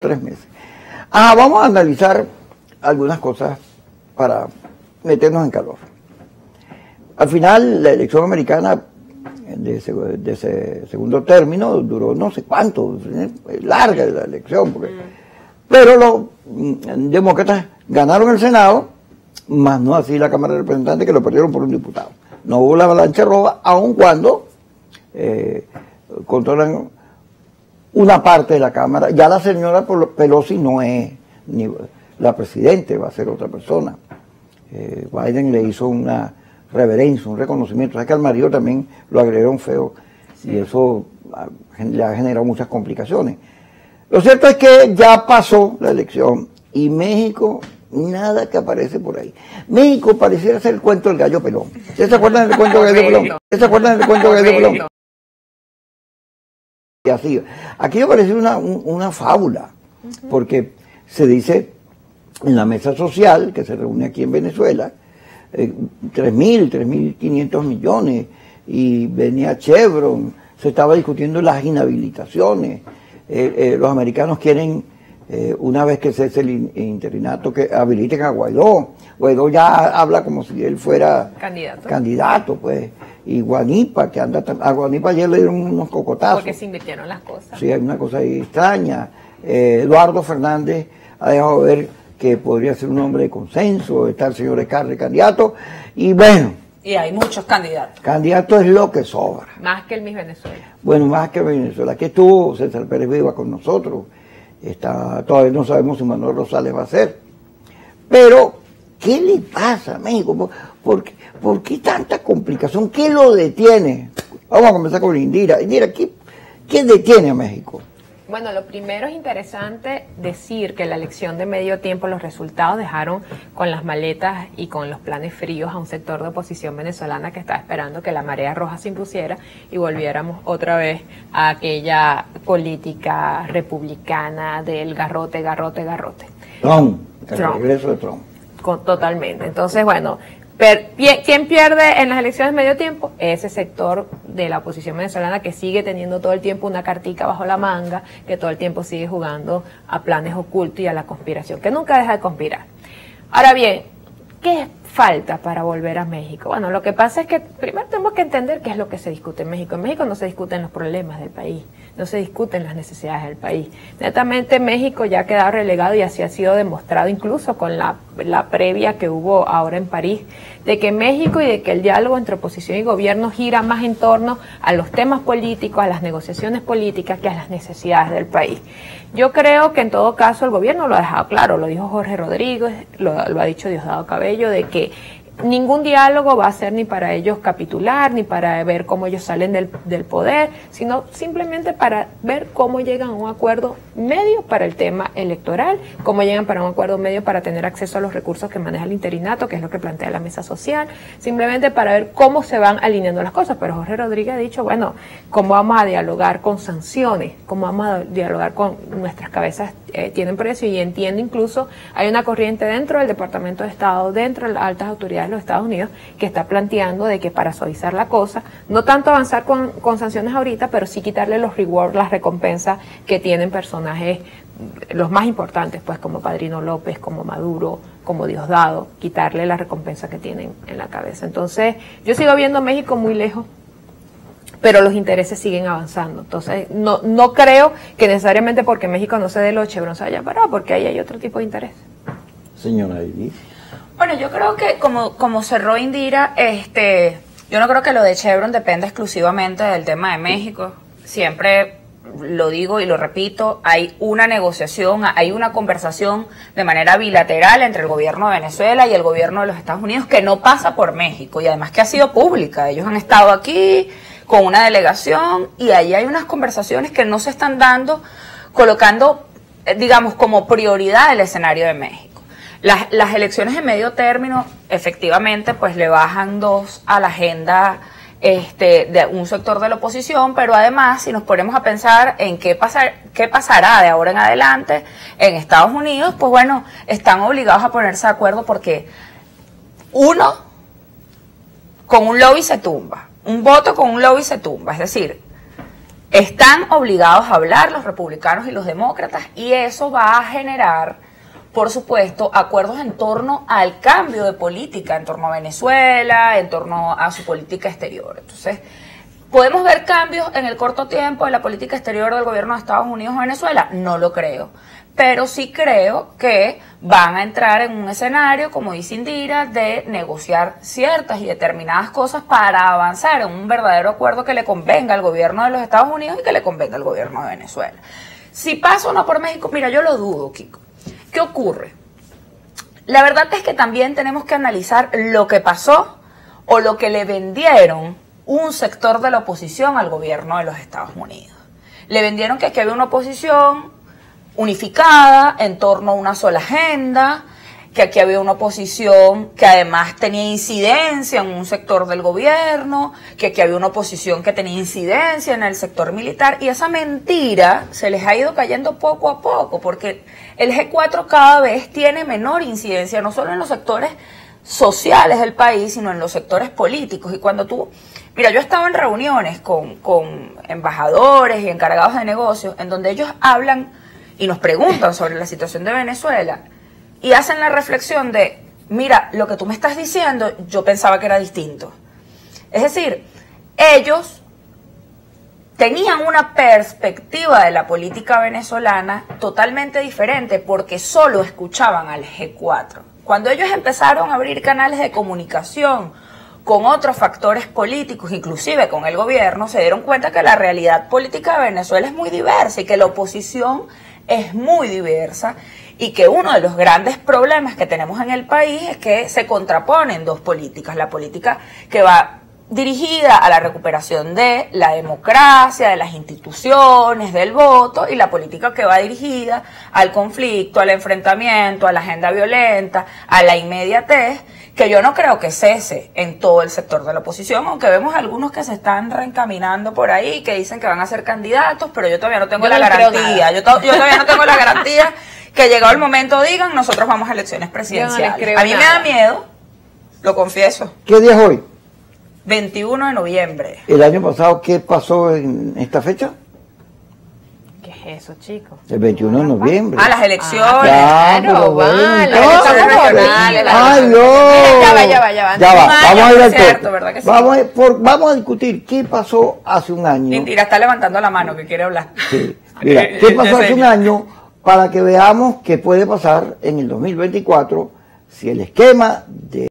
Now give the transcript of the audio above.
3 meses. Vamos a analizar algunas cosas para meternos en calor. Al final, la elección americana de ese segundo término duró no sé cuánto, larga la elección, pero los demócratas ganaron el Senado, más no así la Cámara de Representantes, que lo perdieron por un diputado. No hubo la avalancha roja, aun cuando controlan una parte de la Cámara. Ya la señora Pelosi no es ni la presidenta, va a ser otra persona. Biden le hizo una reverencia, un reconocimiento. Es que al marido también lo agredieron feo, sí, y eso le ha generado muchas complicaciones. Lo cierto es que ya pasó la elección y México, nada que aparece por ahí. México pareciera ser el cuento del gallo pelón. ¿Ustedes se acuerdan del cuento del gallo pelón? ¿Ustedes se acuerdan del cuento del gallo pelón? Y así, aquello parece una fábula, porque se dice en la mesa social que se reúne aquí en Venezuela, 3.500 millones, y venía Chevron, se estaba discutiendo las inhabilitaciones, los americanos quieren, una vez que cese el interinato, que habiliten a Guaidó. Guaidó ya habla como si él fuera candidato, pues. Y Guanipa, que anda, a Guanipa ayer le dieron unos cocotazos. Porque se invirtieron las cosas. Sí, hay una cosa ahí extraña. Eduardo Fernández ha dejado ver que podría ser un hombre de consenso, está el señor Escarre candidato, y bueno. Y hay muchos candidatos. Candidato es lo que sobra. Más que el Miss Venezuela. Bueno, más que Venezuela. Aquí estuvo César Pérez Viva con nosotros. Todavía no sabemos si Manuel Rosales va a ser. Pero, ¿qué le pasa a México? ¿Por qué tanta complicación? ¿Qué lo detiene? Vamos a comenzar con Indira. Indira, ¿qué detiene a México? Bueno, lo primero es interesante decir que la elección de medio tiempo, los resultados dejaron con las maletas y con los planes fríos a un sector de oposición venezolana que estaba esperando que la marea roja se impusiera y volviéramos otra vez a aquella política republicana del garrote. Trump, el regreso de Trump. Totalmente. Entonces, bueno, ¿quién pierde en las elecciones de medio tiempo? Ese sector de la oposición venezolana que sigue teniendo todo el tiempo una cartica bajo la manga, que todo el tiempo sigue jugando a planes ocultos y a la conspiración, que nunca deja de conspirar. Ahora bien, ¿qué falta para volver a México? Bueno, lo que pasa es que primero tenemos que entender qué es lo que se discute en México. En México no se discuten los problemas del país, no se discuten las necesidades del país. Netamente México ya ha quedado relegado, y así ha sido demostrado incluso con la previa que hubo ahora en París, de que México y de que el diálogo entre oposición y gobierno gira más en torno a los temas políticos, a las negociaciones políticas, que a las necesidades del país. Yo creo que en todo caso el gobierno lo ha dejado claro, lo dijo Jorge Rodríguez, lo ha dicho Diosdado Cabello, de que ningún diálogo va a ser ni para ellos capitular, ni para ver cómo ellos salen del poder, sino simplemente para ver cómo llegan a un acuerdo medio para el tema electoral, cómo llegan para un acuerdo medio para tener acceso a los recursos que maneja el interinato, que es lo que plantea la mesa social, simplemente para ver cómo se van alineando las cosas. Pero Jorge Rodríguez ha dicho, bueno, ¿cómo vamos a dialogar con sanciones? ¿Cómo vamos a dialogar con nuestras cabezas tienen precio? Y entiendo, incluso hay una corriente dentro del Departamento de Estado, dentro de las altas autoridades de los Estados Unidos, que está planteando de que para suavizar la cosa, no tanto avanzar con sanciones ahorita, pero sí quitarle los rewards, las recompensas que tienen personajes, los más importantes, pues como Padrino López, como Maduro, como Diosdado, quitarle la recompensa que tienen en la cabeza. Entonces, yo sigo viendo a México muy lejos, pero los intereses siguen avanzando. Entonces, no creo que necesariamente porque México no se dé los Chevron se haya parado, porque ahí hay otro tipo de interés. Señora Edith. Bueno, yo creo que como cerró Indira, yo no creo que lo de Chevron dependa exclusivamente del tema de México. Siempre lo digo y lo repito, hay una negociación, hay una conversación de manera bilateral entre el gobierno de Venezuela y el gobierno de los Estados Unidos que no pasa por México, y además que ha sido pública. Ellos han estado aquí con una delegación y ahí hay unas conversaciones que no se están dando, colocando, digamos, como prioridad el escenario de México. Las elecciones de medio término, efectivamente, pues le bajan 2 a la agenda de un sector de la oposición, pero además, si nos ponemos a pensar en qué pasará de ahora en adelante en Estados Unidos, pues bueno, están obligados a ponerse de acuerdo, porque uno con un lobby se tumba, un voto con un lobby se tumba, es decir, están obligados a hablar los republicanos y los demócratas, y eso va a generar, por supuesto, acuerdos en torno al cambio de política, en torno a Venezuela, en torno a su política exterior. Entonces, ¿podemos ver cambios en el corto tiempo en la política exterior del gobierno de Estados Unidos a Venezuela? No lo creo. Pero sí creo que van a entrar en un escenario, como dice Indira, de negociar ciertas y determinadas cosas para avanzar en un verdadero acuerdo que le convenga al gobierno de los Estados Unidos y que le convenga al gobierno de Venezuela. Si pasa o no por México, mira, yo lo dudo, Kiko. ¿Qué ocurre? La verdad es que también tenemos que analizar lo que pasó o lo que le vendieron un sector de la oposición al gobierno de los Estados Unidos. Le vendieron que aquí había una oposición unificada en torno a una sola agenda, que aquí había una oposición que además tenía incidencia en un sector del gobierno, que aquí había una oposición que tenía incidencia en el sector militar, y esa mentira se les ha ido cayendo poco a poco, porque el G4 cada vez tiene menor incidencia, no solo en los sectores sociales del país, sino en los sectores políticos. Y cuando tú, mira, yo he estado en reuniones con embajadores y encargados de negocios, en donde ellos hablan y nos preguntan sobre la situación de Venezuela y hacen la reflexión de, mira, lo que tú me estás diciendo, yo pensaba que era distinto. Es decir, ellos tenían una perspectiva de la política venezolana totalmente diferente porque solo escuchaban al G4. Cuando ellos empezaron a abrir canales de comunicación con otros factores políticos, inclusive con el gobierno, se dieron cuenta que la realidad política de Venezuela es muy diversa y que la oposición es muy diversa, y que uno de los grandes problemas que tenemos en el país es que se contraponen dos políticas: la política que va dirigida a la recuperación de la democracia, de las instituciones, del voto, y la política que va dirigida al conflicto, al enfrentamiento, a la agenda violenta, a la inmediatez, que yo no creo que cese en todo el sector de la oposición, aunque vemos algunos que se están reencaminando por ahí, que dicen que van a ser candidatos, pero yo todavía no tengo la garantía. Yo todavía no tengo la garantía que llegado el momento digan, nosotros vamos a elecciones presidenciales. A mí me da miedo, lo confieso. ¿Qué día es hoy? 21 de noviembre. ¿El año pasado qué pasó en esta fecha? ¿Qué es eso, chicos? El 21 de noviembre. Ah, las elecciones. Claro, vale. Las elecciones regionales. ¡Ay, no! Ya va. Ya va, vamos a ir al cierto, corte. ¿verdad que sí? Vamos a discutir qué pasó hace un año. Mentira, está levantando la mano que quiere hablar. Sí. Mira, ¿qué pasó hace un año para que veamos qué puede pasar en el 2024 si el esquema de